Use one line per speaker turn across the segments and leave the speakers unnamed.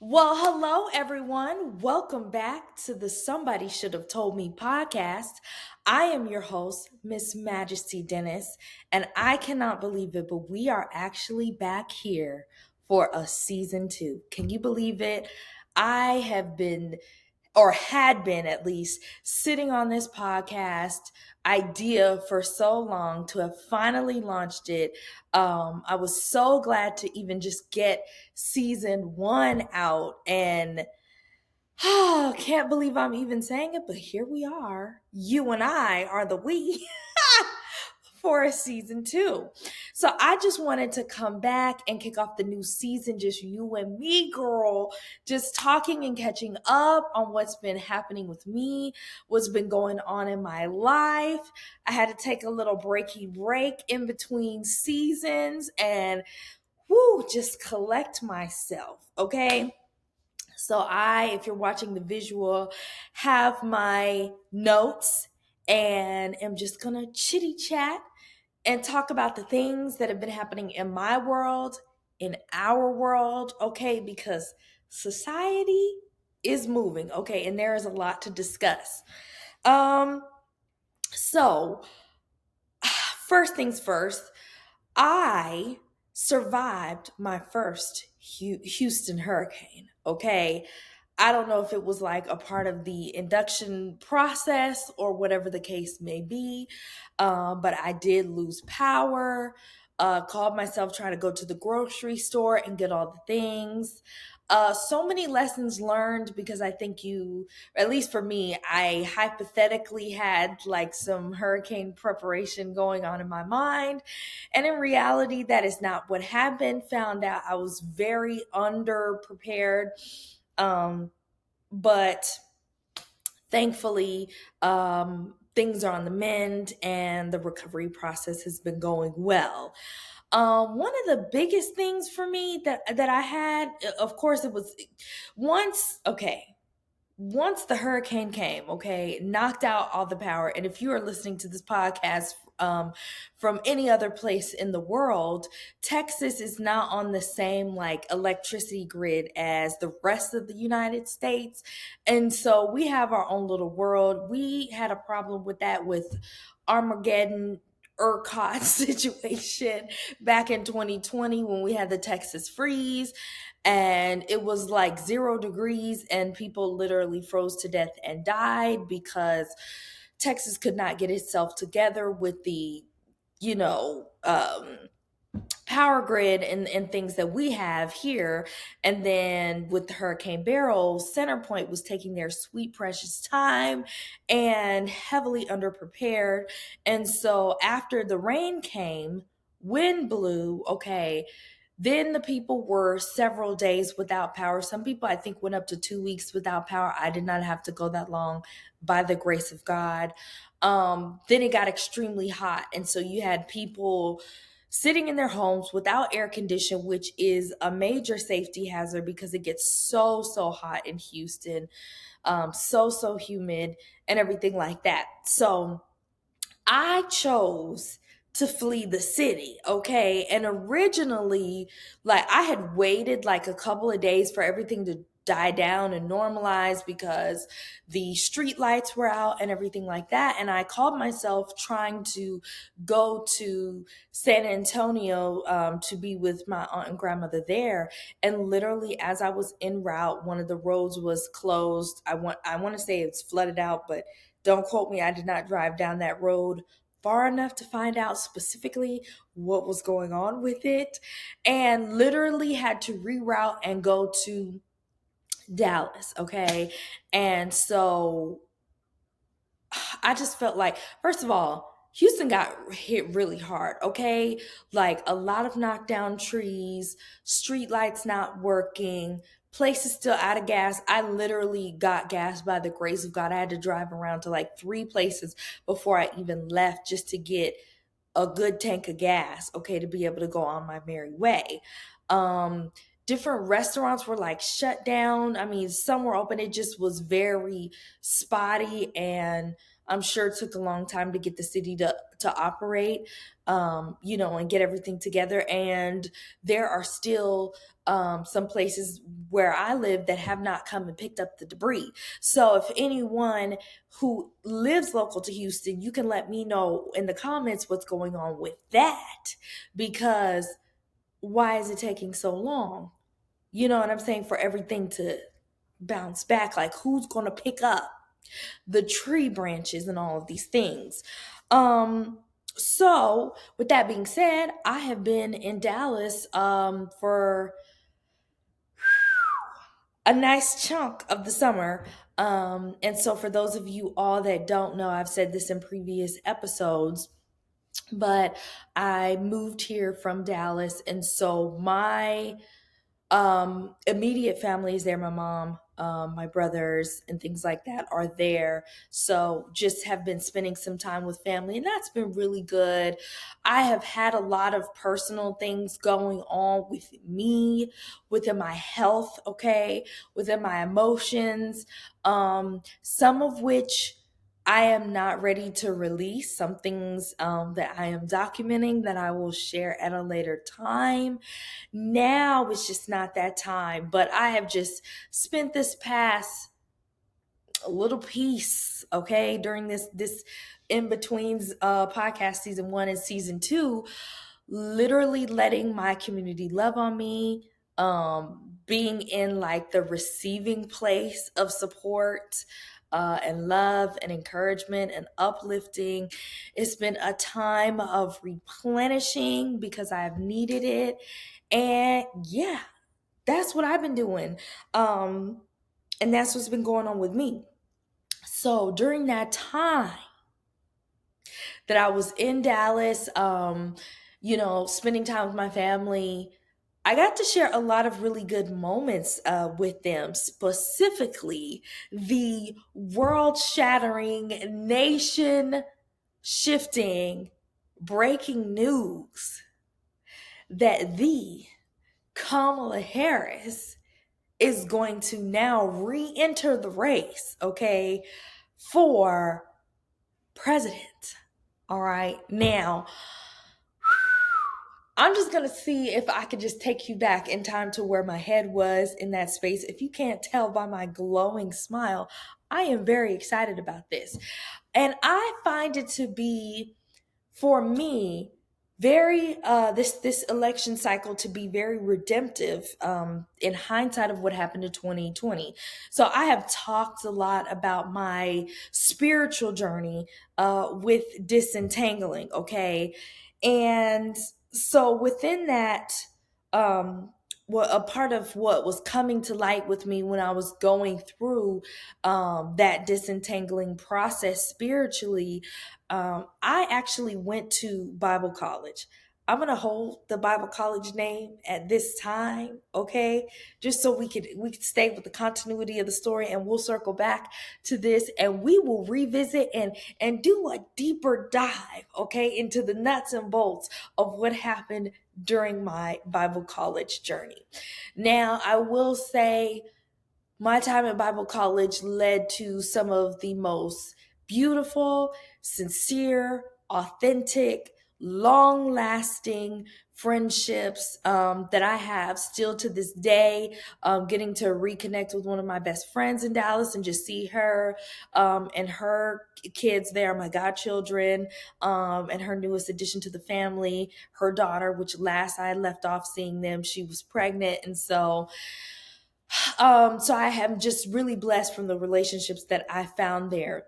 Well, hello everyone. Welcome back to the Somebody Should Have Told Me podcast. I am your host, Miss MajistyDennis, and I cannot believe it, but we are actually back here for a season 2. Can you believe it? I have been or had been at least sitting on this podcast idea for so long to have finally launched it. I was so glad to even just get season 1 out, and can't believe I'm even saying it, but here we are. You and I are the we for a season 2. So I just wanted to come back and kick off the new season, just you and me, girl, just talking and catching up on what's been happening with me, what's been going on in my life. I had to take a little breaky break in between seasons and just collect myself, okay? So if you're watching the visual, have my notes and am just gonna chitty chat and talk about the things that have been happening in my world, in our world, okay? Because society is moving, okay? And there is a lot to discuss. Um, so first things first, I survived my first Houston hurricane, okay? I don't know if it was like a part of the induction process or whatever the case may be, but I did lose power. Called myself trying to go to the grocery store and get all the things. So many lessons learned because I think at least for me, I hypothetically had like some hurricane preparation going on in my mind. And in reality, that is not what happened. Found out I was very underprepared. But thankfully, things are on the mend and the recovery process has been going well. One of the biggest things for me that I had, of course, it was once. Okay, once the hurricane came, okay, knocked out all the power. And if you are listening to this podcast from any other place in the world, Texas is not on the same like electricity grid as the rest of the United States. And so we have our own little world. We had a problem with that with Armageddon ERCOT situation back in 2020 when we had the Texas freeze and it was like 0 degrees and people literally froze to death and died because Texas could not get itself together with the, you know, power grid and things that we have here. And then with the Hurricane Beryl, Centerpoint was taking their sweet, precious time and heavily underprepared. And so after the rain came, wind blew, okay, then the people were several days without power. Some people, I think, went up to 2 weeks without power. I did not have to go that long by the grace of God. Then it got extremely hot. And so you had people sitting in their homes without air condition, which is a major safety hazard because it gets so hot in Houston, so humid and everything like that. So I chose to flee the city, okay? And originally, like I had waited like a couple of days for everything to die down and normalize because the street lights were out and everything like that. And I called myself trying to go to San Antonio to be with my aunt and grandmother there. And literally, as I was en route, one of the roads was closed. I want to say it's flooded out, but don't quote me. I did not drive down that road far enough to find out specifically what was going on with it, and literally had to reroute and go to Dallas. Okay. And so I just felt like, first of all, Houston got hit really hard, okay? Like a lot of knockdown trees, street lights not working, places still out of gas. I literally got gas by the grace of God. I had to drive around to like 3 places before I even left just to get a good tank of gas, okay, to be able to go on my merry way. Um, Different restaurants were like shut down. I mean, some were open. It just was very spotty, and I'm sure it took a long time to get the city to to operate, and get everything together. And there are still some places where I live that have not come and picked up the debris. So if anyone who lives local to Houston, you can let me know in the comments what's going on with that, because why is it taking so long? You know what I'm saying? For everything to bounce back. Like, who's going to pick up the tree branches and all of these things? So with that being said, I have been in Dallas for a nice chunk of the summer. And so for those of you all that don't know, I've said this in previous episodes, but I moved here from Dallas. And so my immediate family is there. My mom, my brothers, and things like that are there. So just have been spending some time with family, and that's been really good. I have had a lot of personal things going on with me, within my health, okay, within my emotions, some of which I am not ready to release. Some things that I am documenting that I will share at a later time. Now it's just not that time, but I have just spent this past little piece, okay, during this in betweens podcast season 1 and season 2, literally letting my community love on me, being in like the receiving place of support, and love and encouragement and uplifting. It's been a time of replenishing because I have needed it. And yeah, that's what I've been doing. And that's what's been going on with me. So during that time that I was in Dallas, spending time with my family, I got to share a lot of really good moments with them, specifically the world shattering, nation shifting, breaking news that the Kamala Harris is going to now re-enter the race, okay, for president. All right. Now, I'm just going to see if I could just take you back in time to where my head was in that space. If you can't tell by my glowing smile, I am very excited about this. And I find it to be, for me, very this election cycle to be very redemptive, in hindsight of what happened in 2020. So I have talked a lot about my spiritual journey with disentangling, okay? And so within that, what a part of what was coming to light with me when I was going through that disentangling process spiritually, I actually went to Bible college. I'm gonna hold the Bible college name at this time, okay? Just so we could stay with the continuity of the story, and we'll circle back to this, and we will revisit and do a deeper dive, okay, into the nuts and bolts of what happened during my Bible college journey. Now, I will say my time at Bible college led to some of the most beautiful, sincere, authentic, long lasting friendships that I have still to this day. Getting to reconnect with one of my best friends in Dallas and just see her and her kids there, my godchildren, and her newest addition to the family, her daughter, which last I left off seeing them, she was pregnant. And so I am just really blessed from the relationships that I found there.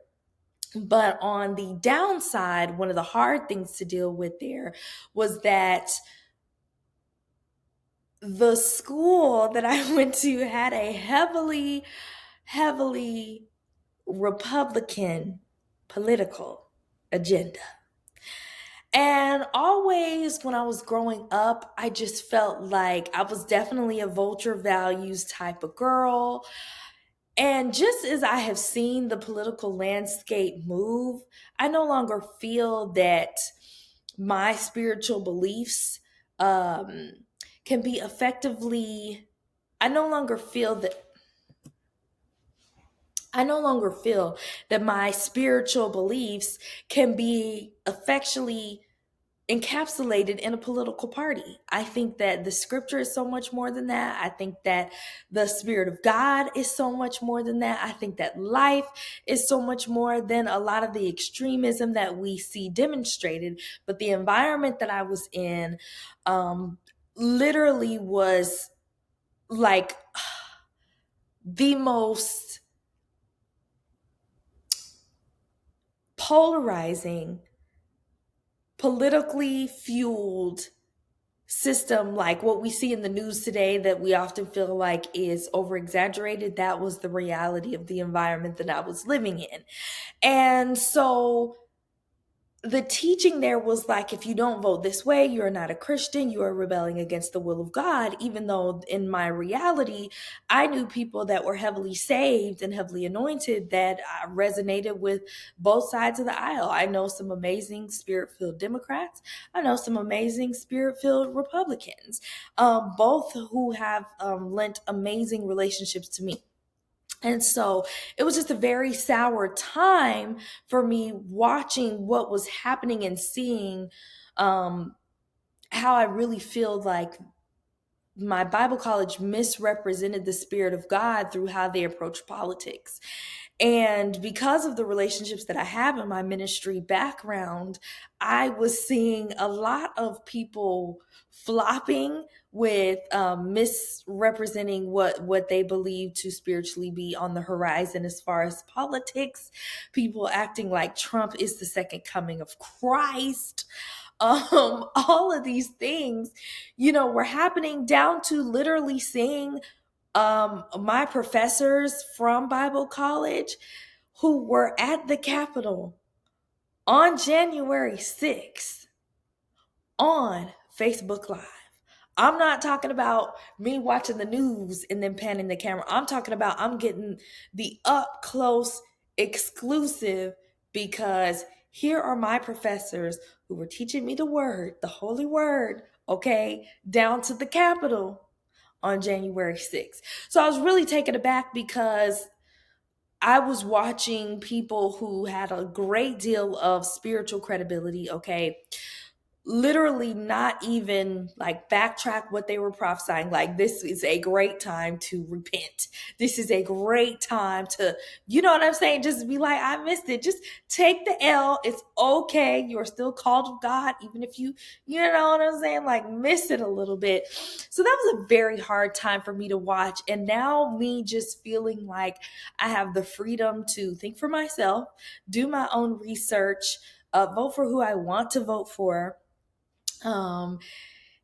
But on the downside, one of the hard things to deal with there was that the school that I went to had a heavily, heavily Republican political agenda. And always when I was growing up, I just felt like I was definitely a vulture values type of girl. And just as I have seen the political landscape move, I no longer feel that my spiritual beliefs um, can be effectively, I no longer feel that I no longer feel that my spiritual beliefs can be effectually encapsulated in a political party. I think that the scripture is so much more than that. I think that the spirit of God is so much more than that. I think that life is so much more than a lot of the extremism that we see demonstrated. But the environment that I was in literally was like the most polarizing, politically fueled system, like what we see in the news today that we often feel like is over exaggerated. That was the reality of the environment that I was living in. And so the teaching there was like, if you don't vote this way, you're not a Christian, you are rebelling against the will of God. Even though in my reality, I knew people that were heavily saved and heavily anointed that resonated with both sides of the aisle. I know some amazing spirit filled Democrats, I know some amazing spirit filled Republicans, both who have lent amazing relationships to me. And so it was just a very sour time for me watching what was happening and seeing um, how I really feel like my Bible college misrepresented the Spirit of God through how they approach politics. And because of the relationships that I have in my ministry background, I was seeing a lot of people flopping with misrepresenting what they believe to spiritually be on the horizon as far as politics. People acting like Trump is the second coming of Christ. All of these things, were happening, down to literally seeing my professors from Bible college who were at the Capitol on January 6th on Facebook Live. I'm not talking about me watching the news and then panning the camera. I'm talking about I'm getting the up close exclusive, because here are my professors who were teaching me the word, the holy word, okay, down to the Capitol on January 6th. So I was really taken aback because I was watching people who had a great deal of spiritual credibility, okay, literally not even like backtrack what they were prophesying. Like, this is a great time to repent. This is a great time to, you know what I'm saying? Just be like, I missed it. Just take the L. It's okay. You're still called of God, even if you know what I'm saying? Like, miss it a little bit. So that was a very hard time for me to watch. And now me just feeling like I have the freedom to think for myself, do my own research, vote for who I want to vote for, um,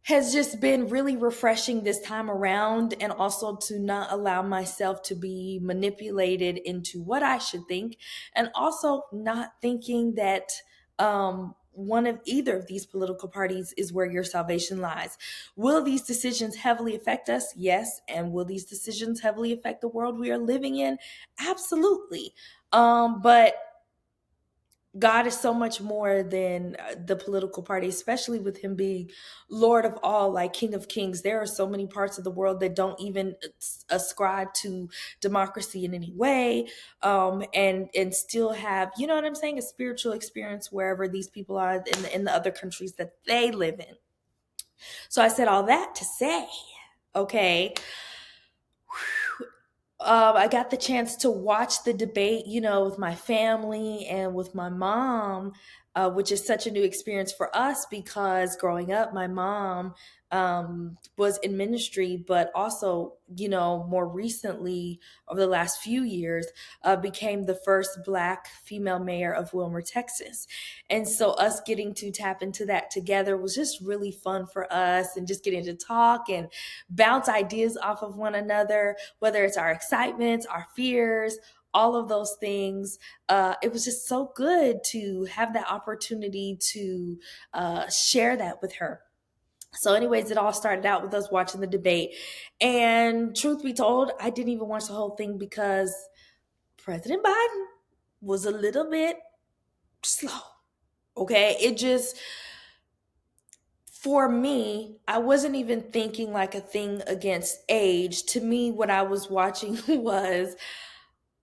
has just been really refreshing this time around, and also to not allow myself to be manipulated into what I should think, and also not thinking that one of either of these political parties is where your salvation lies. Will these decisions heavily affect us? Yes. And will these decisions heavily affect the world we are living in? Absolutely. But God is so much more than the political party, especially with him being Lord of all, like King of Kings. There are so many parts of the world that don't even ascribe to democracy in any way, and still have, you know what I'm saying, a spiritual experience wherever these people are in the other countries that they live in. So I said all that to say, okay, I got the chance to watch the debate, with my family and with my mom, which is such a new experience for us because growing up, my mom was in ministry, but also, more recently, over the last few years, became the first Black female mayor of Wilmer, Texas. And so us getting to tap into that together was just really fun for us, and just getting to talk and bounce ideas off of one another, whether it's our excitements, our fears, all of those things. It was just so good to have that opportunity to share that with her. So, anyways, it all started out with us watching the debate. And truth be told, I didn't even watch the whole thing because President Biden was a little bit slow. Okay. It just, for me, I wasn't even thinking like a thing against age. To me, what I was watching was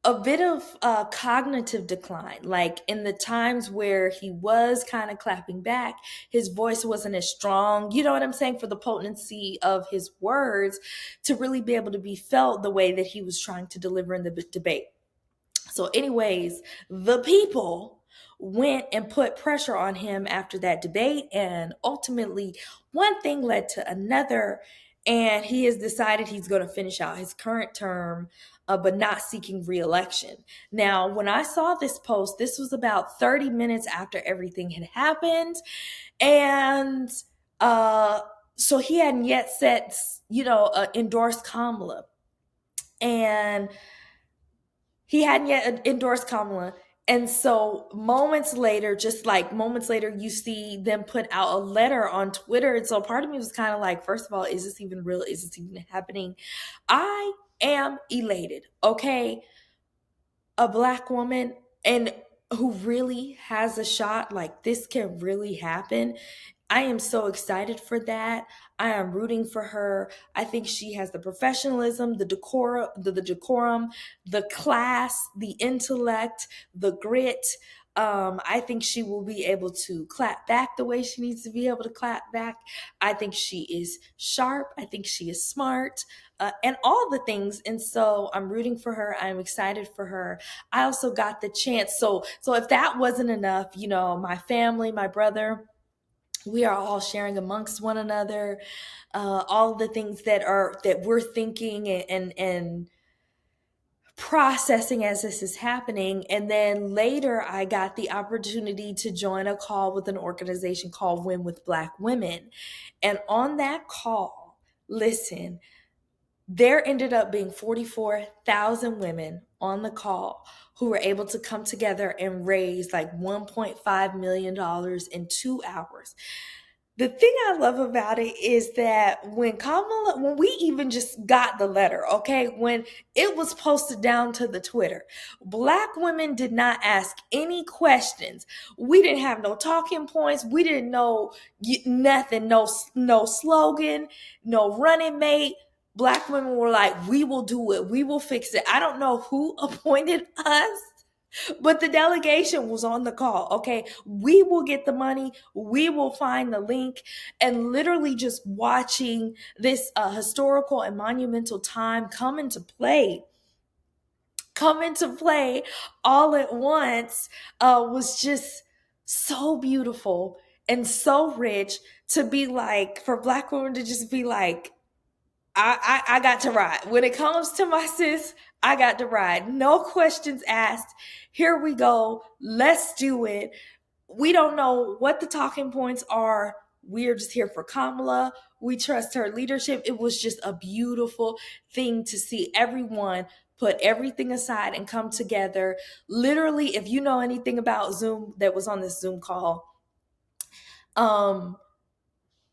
a bit of cognitive decline. Like in the times where he was kind of clapping back, his voice wasn't as strong. You know what I'm saying? For the potency of his words to really be able to be felt the way that he was trying to deliver in the debate. So, anyways, the people went and put pressure on him after that debate, and ultimately, one thing led to another, and he has decided he's going to finish out his current term, but not seeking reelection. Now, when I saw this post, this was about 30 minutes after everything had happened, and uh, so he hadn't yet set, endorsed Kamala, and he hadn't yet endorsed Kamala. And so moments later, just like moments later, you see them put out a letter on Twitter. And so part of me was kind of like, first of all, is this even real? Is this even happening? I am elated, okay? A Black woman and who really has a shot, like this can really happen. I am so excited for that. I am rooting for her. I think she has the professionalism, the decorum, the class, the intellect, the grit. I think she will be able to clap back the way she needs to be able to clap back. I think she is sharp. I think she is smart, and all the things. And so I'm rooting for her. I'm excited for her. I also got the chance. So if that wasn't enough, my family, my brother, we are all sharing amongst one another, all the things that we're thinking and processing as this is happening. And then later I got the opportunity to join a call with an organization called Win with Black Women. And on that call, listen, there ended up being 44,000 women on the call who were able to come together and raise like $1.5 million in 2 hours. The thing I love about it is that when we even just got the letter, okay, when it was posted down to the Twitter, Black women did not ask any questions. We didn't have no talking points. We didn't know nothing, no slogan, no running mate. Black women were like, we will do it. We will fix it. I don't know who appointed us, but the delegation was on the call. Okay, we will get the money. We will find the link. And literally just watching this historical and monumental time come into play all at once, was just so beautiful and so rich to be like, for Black women to just be like, I got to ride. When it comes to my sis, I got to ride. No questions asked. Here we go. Let's do it. We don't know what the talking points are. We're just here for Kamala. We trust her leadership. It was just a beautiful thing to see everyone put everything aside and come together. Literally, if you know anything about Zoom that was on this Zoom call,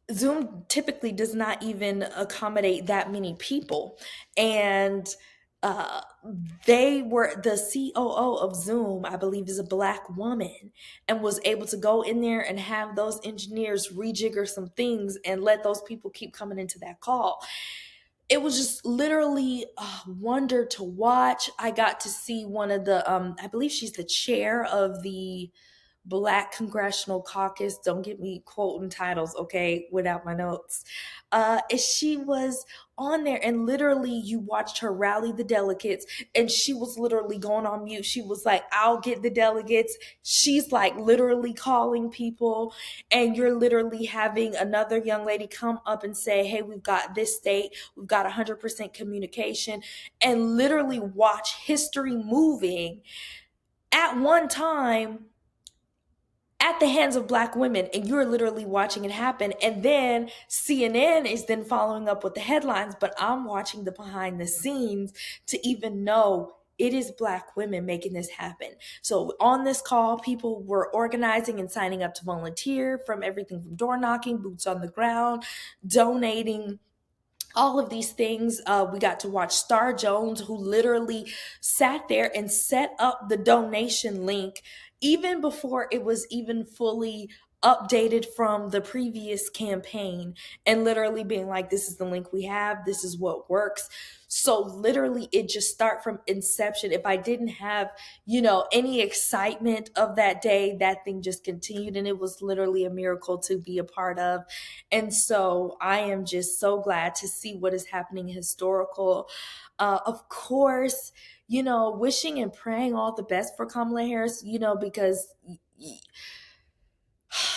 Zoom typically does not even accommodate that many people. And uh, the COO of Zoom, I believe, is a Black woman, and was able to go in there and have those engineers rejigger some things and let those people keep coming into that call. It was just literally a wonder to watch. I got to see one of the, I believe she's the chair of the Black Congressional Caucus. Don't get me quoting titles, okay, without my notes. She was on there, and literally you watched her rally the delegates, and she was literally going on mute. She was like, I'll get the delegates. She's like literally calling people, and you're literally having another young lady come up and say, hey, we've got this state, we've got 100% communication, and literally watch history moving at one time at the hands of Black women, and you're literally watching it happen. And then CNN is then following up with the headlines, but I'm watching the behind the scenes to even know it is Black women making this happen. So on this call, people were organizing and signing up to volunteer, from everything from door knocking, boots on the ground, donating, all of these things. We got to watch Star Jones, who literally sat there and set up the donation link even before it was even fully updated from the previous campaign, and literally being like, this is the link we have, this is what works. So literally it just start from inception. If I didn't have, any excitement of that day, that thing just continued, and it was literally a miracle to be a part of. And so I am just so glad to see what is happening historical. Of course, wishing and praying all the best for Kamala Harris, because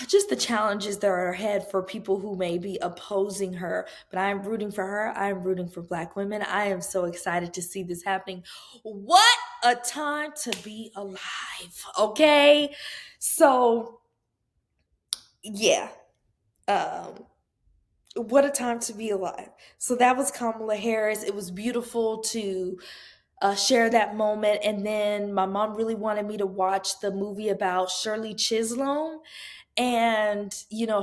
just the challenges that are ahead for people who may be opposing her. But I am rooting for her. I am rooting for Black women. I am so excited to see this happening. What a time to be alive. Okay. So, yeah. Um, what a time to be alive. So that was Kamala Harris. It was beautiful to share that moment. And then my mom really wanted me to watch the movie about Shirley Chisholm and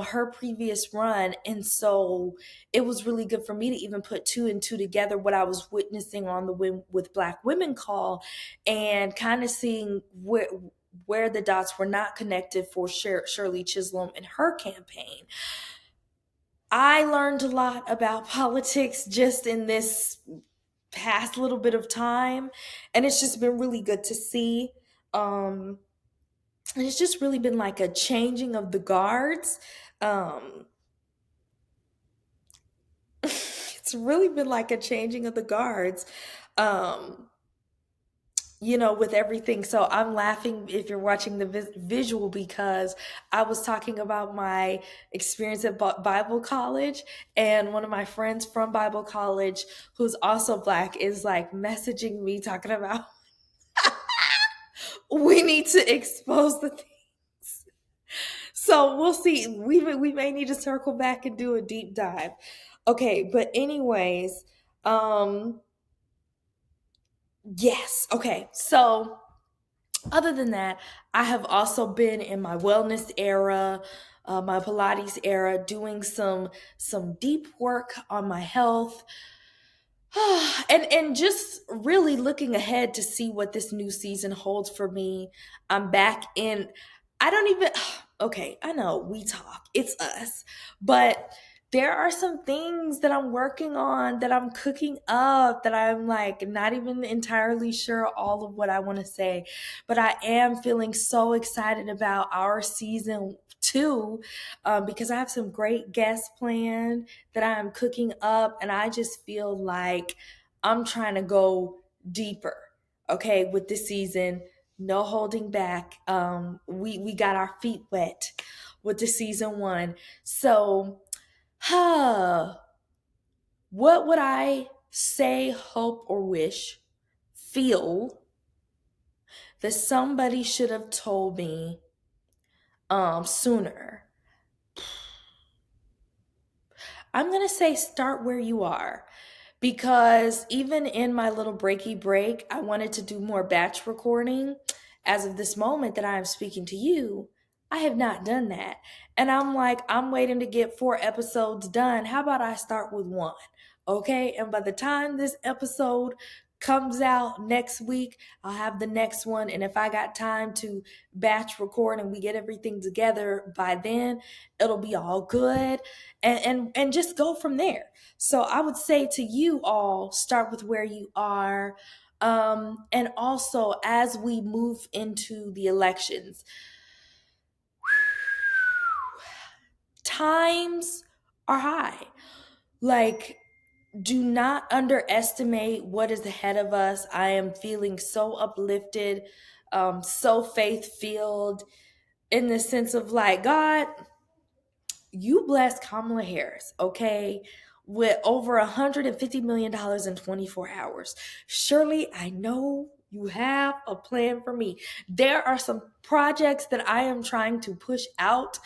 her previous run. And so it was really good for me to even put two and two together, what I was witnessing on the Win with Black Women call, and kind of seeing where the dots were not connected for Shirley Chisholm and her campaign. I learned a lot about politics just in this past little bit of time, and it's just been really good to see. And it's just really been like a changing of the guards. um it's really been like a changing of the guards, um with everything. So I'm laughing if you're watching the visual, because I was talking about my experience at Bible college, and one of my friends from Bible college who's also Black is like messaging me talking about we need to expose the things. So we'll see. We may need to circle back and do a deep dive. Okay, but anyways, yes. Okay. So other than that, I have also been in my wellness era, my Pilates era, doing some deep work on my health. And just really looking ahead to see what this new season holds for me. I'm back in. I don't even. Okay, I know we talk. It's us, but there are some things that I'm working on, that I'm cooking up, that I'm like not even entirely sure all of what I want to say, but I am feeling so excited about our season 2, because I have some great guests planned that I'm cooking up, and I just feel like I'm trying to go deeper, okay, with this season. No holding back. We got our feet wet with the season 1. So, what would I say, hope, or wish, feel that somebody should have told me sooner? I'm going to say start where you are, because even in my little breaky break, I wanted to do more batch recording. As of this moment that I am speaking to you, I have not done that. And I'm like, I'm waiting to get 4 episodes done. How about I start with 1? Okay. And by the time this episode comes out next week, I'll have the next one. And if I got time to batch record and we get everything together by then, it'll be all good. And just go from there. So I would say to you all, start with where you are. And also, as we move into the elections, times are high. Like, do not underestimate what is ahead of us. I am feeling so uplifted, so faith filled, in the sense of like, God, you blessed Kamala Harris, okay, with over $150 million in 24 hours. Surely I know you have a plan for me. There are some projects that I am trying to push out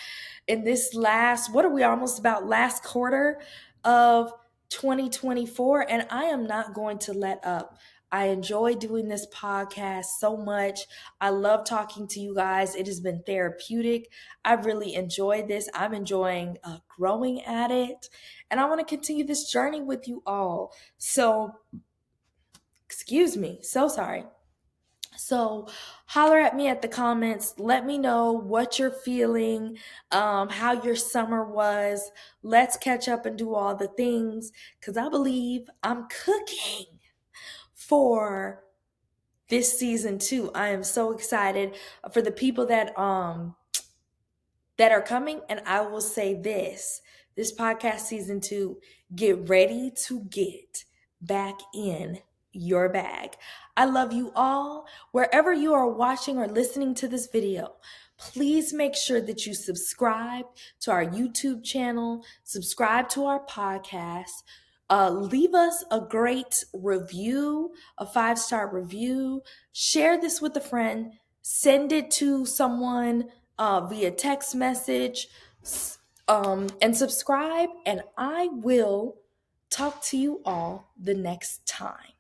in this what are we almost about last quarter of 2024, and I am not going to let up. I enjoy doing this podcast so much. I love talking to you guys. It has been therapeutic. I really enjoyed this. I'm enjoying growing at it, and I want to continue this journey with you all. So, excuse me. So sorry. So holler at me at the comments. Let me know what you're feeling, how your summer was. Let's catch up and do all the things because I believe I'm cooking for this season too. I am so excited for the people that are coming. And I will say this podcast season 2, get ready to get back in your bag. I love you all. Wherever you are watching or listening to this video, please make sure that you subscribe to our YouTube channel, subscribe to our podcast. Leave us a great review, a 5-star review. Share this with a friend. Send it to someone via text message, and subscribe. And I will talk to you all the next time.